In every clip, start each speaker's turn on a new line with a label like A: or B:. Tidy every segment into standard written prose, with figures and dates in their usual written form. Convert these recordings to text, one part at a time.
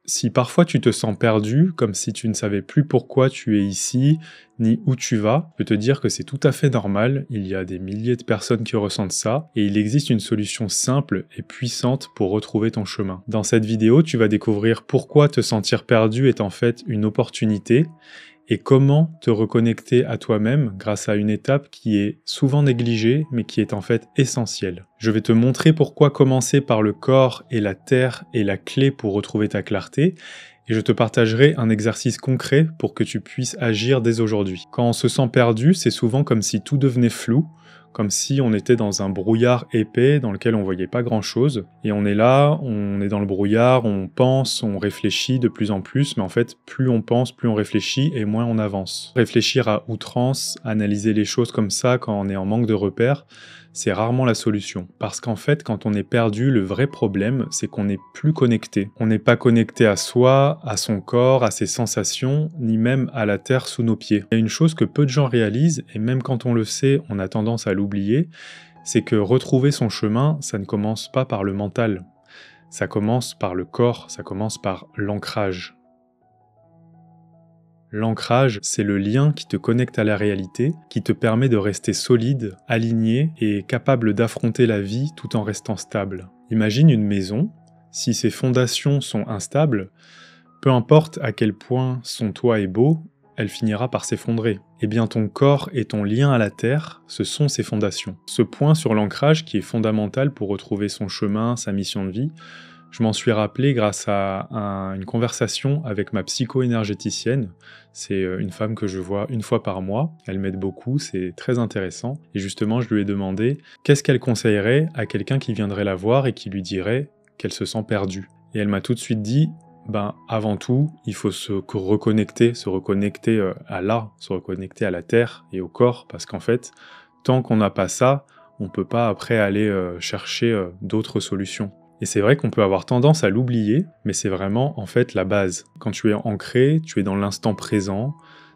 A: Si parfois tu te sens perdu, comme si tu ne savais plus pourquoi tu es ici, ni où tu vas, je peux te dire que c'est tout à fait normal, il y a des milliers de personnes qui ressentent ça, et il existe une solution simple et puissante pour retrouver ton chemin. Dans cette vidéo, tu vas découvrir pourquoi te sentir perdu est en fait une opportunité, et comment te reconnecter à toi-même grâce à une étape qui est souvent négligée, mais qui est en fait essentielle. Je vais te montrer pourquoi commencer par le corps et la terre est la clé pour retrouver ta clarté, et je te partagerai un exercice concret pour que tu puisses agir dès aujourd'hui. Quand on se sent perdu, c'est souvent comme si tout devenait flou, comme si on était dans un brouillard épais dans lequel on voyait pas grand chose, et on est là, on est dans le brouillard, on pense, on réfléchit de plus en plus, mais en fait, plus on pense, plus on réfléchit, et moins on avance. Réfléchir à outrance, analyser les choses comme ça quand on est en manque de repères, c'est rarement la solution. Parce qu'en fait, quand on est perdu, le vrai problème, c'est qu'on n'est plus connecté. On n'est pas connecté à soi, à son corps, à ses sensations, ni même à la terre sous nos pieds. Il y a une chose que peu de gens réalisent, et même quand on le sait, on a tendance à l'oublier, c'est que retrouver son chemin, ça ne commence pas par le mental. Ça commence par le corps, ça commence par l'ancrage. L'ancrage, c'est le lien qui te connecte à la réalité, qui te permet de rester solide, aligné et capable d'affronter la vie tout en restant stable. Imagine une maison, si ses fondations sont instables, peu importe à quel point son toit est beau, elle finira par s'effondrer. Eh bien ton corps et ton lien à la terre, ce sont ses fondations. Ce point sur l'ancrage qui est fondamental pour retrouver son chemin, sa mission de vie, je m'en suis rappelé grâce à une conversation avec ma psycho-énergéticienne. C'est une femme que je vois une fois par mois. Elle m'aide beaucoup, c'est très intéressant. Et justement, je lui ai demandé qu'est-ce qu'elle conseillerait à quelqu'un qui viendrait la voir et qui lui dirait qu'elle se sent perdue. Et elle m'a tout de suite dit, avant tout, il faut se reconnecter à la terre et au corps, parce qu'en fait, tant qu'on n'a pas ça, on peut pas après aller chercher d'autres solutions. Et c'est vrai qu'on peut avoir tendance à l'oublier, mais c'est vraiment en fait la base. Quand tu es ancré, tu es dans l'instant présent,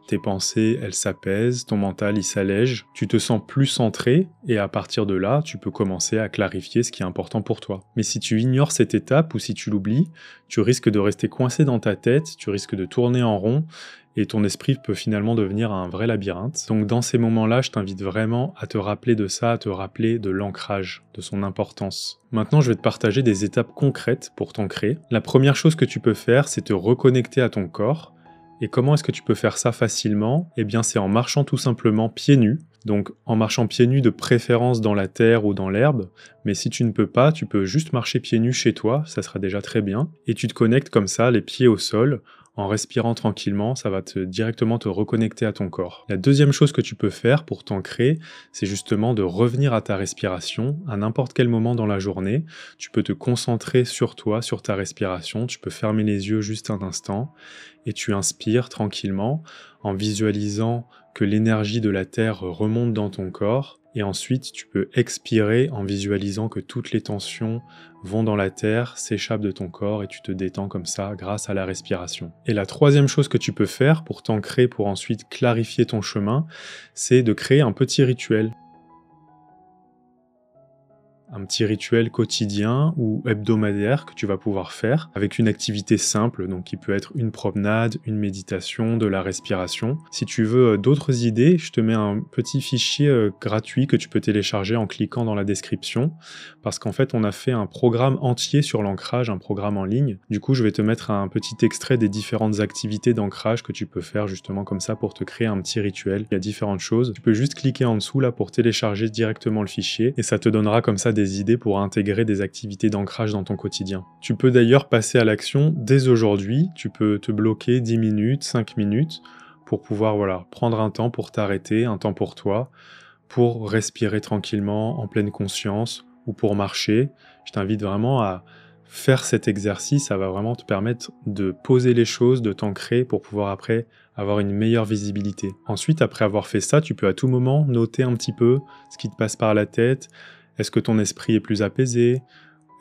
A: tes pensées, elles s'apaisent, ton mental, il s'allège, tu te sens plus centré, et à partir de là, tu peux commencer à clarifier ce qui est important pour toi. Mais si tu ignores cette étape, ou si tu l'oublies, tu risques de rester coincé dans ta tête, tu risques de tourner en rond, et ton esprit peut finalement devenir un vrai labyrinthe. Donc dans ces moments-là, je t'invite vraiment à te rappeler de ça, à te rappeler de l'ancrage, de son importance. Maintenant, je vais te partager des étapes concrètes pour t'ancrer. La première chose que tu peux faire, c'est te reconnecter à ton corps. Et comment est-ce que tu peux faire ça facilement? Eh bien, c'est en marchant tout simplement pieds nus. Donc en marchant pieds nus de préférence dans la terre ou dans l'herbe, mais si tu ne peux pas, tu peux juste marcher pieds nus chez toi, ça sera déjà très bien. Et tu te connectes comme ça, les pieds au sol, en respirant tranquillement, ça va directement te reconnecter à ton corps. La deuxième chose que tu peux faire pour t'ancrer, c'est justement de revenir à ta respiration à n'importe quel moment dans la journée. Tu peux te concentrer sur toi, sur ta respiration, tu peux fermer les yeux juste un instant et tu inspires tranquillement en visualisant que l'énergie de la terre remonte dans ton corps. Et ensuite, tu peux expirer en visualisant que toutes les tensions vont dans la terre, s'échappent de ton corps et tu te détends comme ça grâce à la respiration. Et la troisième chose que tu peux faire pour t'ancrer, pour ensuite clarifier ton chemin, c'est de créer un petit rituel. Un petit rituel quotidien ou hebdomadaire que tu vas pouvoir faire avec une activité simple, donc qui peut être une promenade, une méditation, de la respiration. Si tu veux d'autres idées, je te mets un petit fichier gratuit que tu peux télécharger en cliquant dans la description, parce qu'en fait on a fait un programme entier sur l'ancrage, un programme en ligne. Du coup je vais te mettre un petit extrait des différentes activités d'ancrage que tu peux faire justement comme ça pour te créer un petit rituel. Il y a différentes choses. Tu peux juste cliquer en dessous là pour télécharger directement le fichier et ça te donnera comme ça des idées pour intégrer des activités d'ancrage dans ton quotidien. Tu peux d'ailleurs passer à l'action dès aujourd'hui, tu peux te bloquer 10 minutes, 5 minutes pour pouvoir prendre un temps pour t'arrêter, un temps pour toi, pour respirer tranquillement, en pleine conscience ou pour marcher. Je t'invite vraiment à faire cet exercice, ça va vraiment te permettre de poser les choses, de t'ancrer pour pouvoir après avoir une meilleure visibilité. Ensuite, après avoir fait ça, tu peux à tout moment noter un petit peu ce qui te passe par la tête. Est-ce que ton esprit est plus apaisé?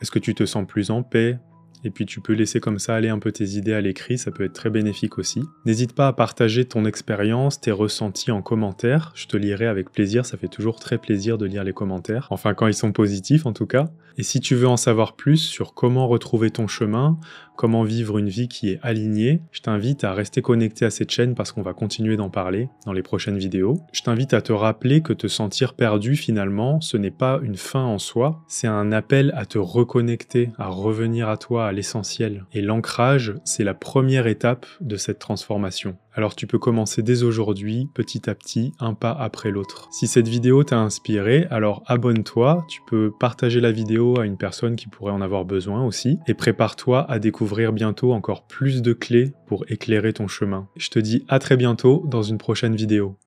A: Est-ce que tu te sens plus en paix? Et puis tu peux laisser comme ça aller un peu tes idées à l'écrit, ça peut être très bénéfique aussi. N'hésite pas à partager ton expérience, tes ressentis en commentaire, je te lirai avec plaisir, ça fait toujours très plaisir de lire les commentaires, enfin quand ils sont positifs en tout cas. Et si tu veux en savoir plus sur comment retrouver ton chemin, comment vivre une vie qui est alignée, je t'invite à rester connecté à cette chaîne parce qu'on va continuer d'en parler dans les prochaines vidéos. Je t'invite à te rappeler que te sentir perdu finalement, ce n'est pas une fin en soi, c'est un appel à te reconnecter, à revenir à toi, à l'essentiel. Et l'ancrage, c'est la première étape de cette transformation. Alors tu peux commencer dès aujourd'hui, petit à petit, un pas après l'autre. Si cette vidéo t'a inspiré, alors abonne-toi, tu peux partager la vidéo à une personne qui pourrait en avoir besoin aussi, et prépare-toi à découvrir bientôt encore plus de clés pour éclairer ton chemin. Je te dis à très bientôt dans une prochaine vidéo.